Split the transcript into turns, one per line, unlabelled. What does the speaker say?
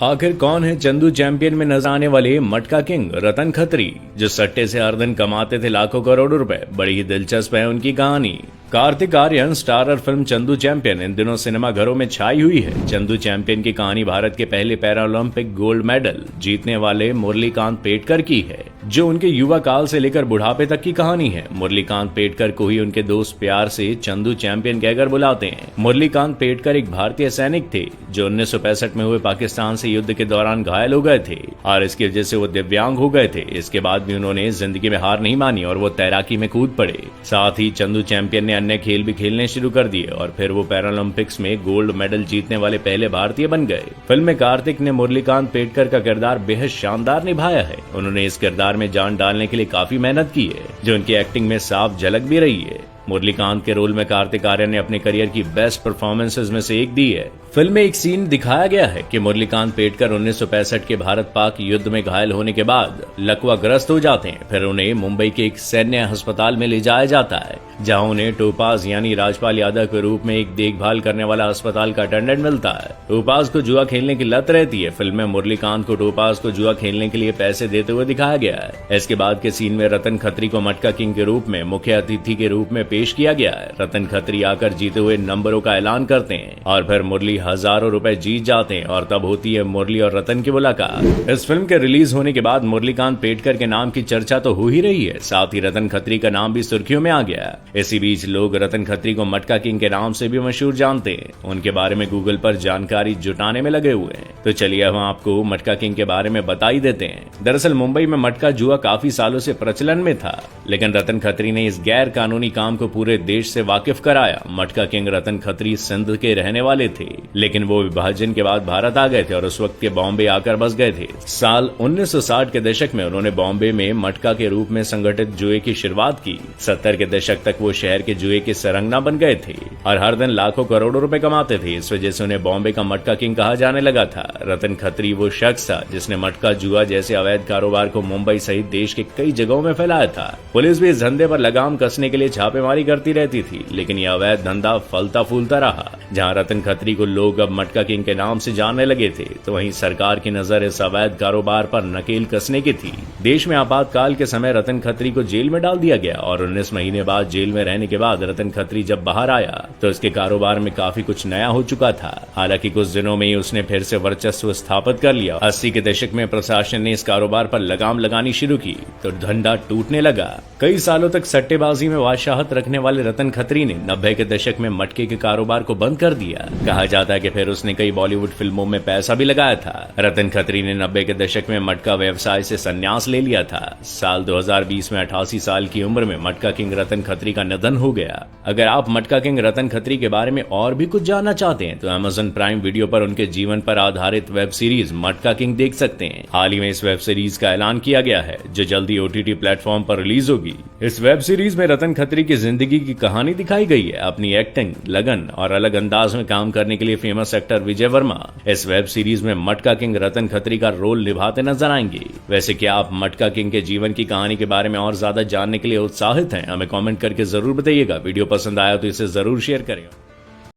आखिर कौन है चंदू चैंपियन में नजर आने वाले मटका किंग रतन खत्री, जो सट्टे से हर दिन कमाते थे लाखों करोड़ों रुपए। बड़ी ही दिलचस्प है उनकी कहानी। Kartik Aaryan starrer film Chandu champion इन दिनों सिनेमा घरों में छाई हुई है। चंदू चैंपियन की कहानी भारत के पहले पैरालंपिक गोल्ड मेडल जीतने वाले मुरलीकांत पेटकर की है, जो उनके युवा काल से लेकर बुढ़ापे तक की कहानी है। मुरलीकांत पेटकर को ही उनके दोस्त प्यार से चंदू चैंपियन कहकर बुलाते हैं। मुरलीकांत पेटकर एक भारतीय सैनिक थे जो 1965 में हुए पाकिस्तान से युद्ध के दौरान घायल हो गए थे और इसकी वजह से वो दिव्यांग हो गए थे। इसके बाद भी उन्होंने जिंदगी में हार नहीं मानी और वो तैराकी में कूद पड़े। साथ ही चंदू चैंपियन ने अन्य खेल भी खेलने शुरू कर दिए और फिर वो पैरालंपिक्स में गोल्ड मेडल जीतने वाले पहले भारतीय बन गए। फिल्म में कार्तिक ने मुरलीकांत पेटकर का किरदार बेहद शानदार निभाया है। उन्होंने इस किरदार में जान डालने के लिए काफी मेहनत की है, जो उनकी एक्टिंग में साफ झलक भी रही है। मुरलीकांत के रोल में कार्तिक आर्यन ने अपने करियर की बेस्ट परफॉर्मेंसेज में से एक दी है। फिल्म में एक सीन दिखाया गया है कि मुरलीकांत पेटकर 1965 के भारत पाक युद्ध में घायल होने के बाद लकवाग्रस्त हो जाते हैं। फिर उन्हें मुंबई के एक सैन्य अस्पताल में ले जाया जाता है, जहां उन्हें टोपाज यानी राजपाल यादव के रूप में एक देखभाल करने वाला अस्पताल का अटेंडेंट मिलता है। टोपाज को जुआ खेलने की लत रहती है। फिल्म में मुरलीकांत को टोपाज को जुआ खेलने के लिए पैसे देते हुए दिखाया गया है। इसके बाद के सीन में रतन खत्री को मटका किंग के रूप में मुख्य अतिथि के रूप में पेश किया गया है। रतन खत्री आकर जीते हुए नंबरों का ऐलान करते हैं और फिर मुरली हजारों रुपए जीत जाते हैं और तब होती है मुरली और रतन की मुलाकात। इस फिल्म के रिलीज होने के बाद मुरलीकांत पेटकर के नाम की चर्चा तो हो ही रही है, साथ ही रतन खत्री का नाम भी सुर्खियों में आ गया। इसी बीच लोग रतन खत्री को मटका किंग के नाम से भी मशहूर जानते हैं। उनके बारे में गूगल पर जानकारी जुटाने में लगे हुए हैं। तो चलिए हम आपको मटका किंग के बारे में बता ही देते हैं। दरअसल मुंबई में मटका जुआ काफी सालों से प्रचलन में था, लेकिन रतन खत्री ने इस गैर कानूनी काम को पूरे देश से वाकिफ कराया। मटका किंग रतन खत्री सिंध के रहने वाले थे, लेकिन वो विभाजन के बाद भारत आ गए थे और उस वक्त के बॉम्बे आकर बस गए थे। साल 1960 के दशक में उन्होंने बॉम्बे में मटका के रूप में संगठित जुए की शुरुआत की। 70 के दशक तक वो शहर के जुए के सरंगना बन गए थे और हर दिन लाखों करोड़ों रुपए कमाते थे। इस वजह से उन्हें बॉम्बे का मटका किंग कहा जाने लगा था। रतन खत्री वो शख्स था जिसने मटका जुआ जैसे अवैध कारोबार को मुंबई सहित देश के कई जगहों में फैलाया था। पुलिस भी इस धंधे पर लगाम कसने के लिए छापेमारी करती रहती थी, लेकिन यह अवैध धंधा फलता फूलता रहा। जहां रतन खत्री को लोग अब मटका किंग के नाम से जानने लगे थे, तो वहीं सरकार की नजर इस अवैध कारोबार पर नकेल कसने की थी। देश में आपातकाल के समय रतन खत्री को जेल में डाल दिया गया और 19 महीने बाद जेल में रहने के बाद रतन खत्री जब बाहर आया तो उसके कारोबार में काफी कुछ नया हो चुका था। हालांकि कुछ दिनों में ही उसने फिर से वर्चस्व स्थापित कर लिया। 80 के दशक में प्रशासन ने इस कारोबार पर लगाम लगानी शुरू की तो धंधा टूटने लगा। कई सालों तक सट्टेबाजी में बादशाहत रखने वाले रतन खत्री ने 90 के दशक में मटके के कारोबार को बंद कर दिया। कहा जाता है कि फिर उसने कई बॉलीवुड फिल्मों में पैसा भी लगाया था। रतन खत्री ने 90 के दशक में मटका व्यवसाय से संन्यास ले लिया था। साल 2020 में 88 साल की उम्र में मटका किंग रतन खत्री का निधन हो गया। अगर आप मटका किंग रतन खत्री के बारे में और भी कुछ जानना चाहते हैं तो Amazon प्राइम वीडियो पर उनके जीवन पर आधारित वेब सीरीज मटका किंग देख सकते हैं। हाल ही में इस वेब सीरीज का ऐलान किया गया है, जो जल्दी OTT प्लेटफॉर्म पर रिलीज होगी। इस वेब सीरीज में रतन खत्री की जिंदगी की कहानी दिखाई गई है। अपनी एक्टिंग, लगन और अलग अंदाज में काम करने के लिए फेमस एक्टर विजय वर्मा इस वेब सीरीज में मटका किंग रतन खत्री का रोल निभाते नजर आएंगे। वैसे क्या आप मटका किंग के जीवन की कहानी के बारे में और ज्यादा जानने के लिए उत्साहित हैं? हमें कमेंट करके जरूर बताइएगा। वीडियो पसंद आया तो इसे जरूर शेयर करें।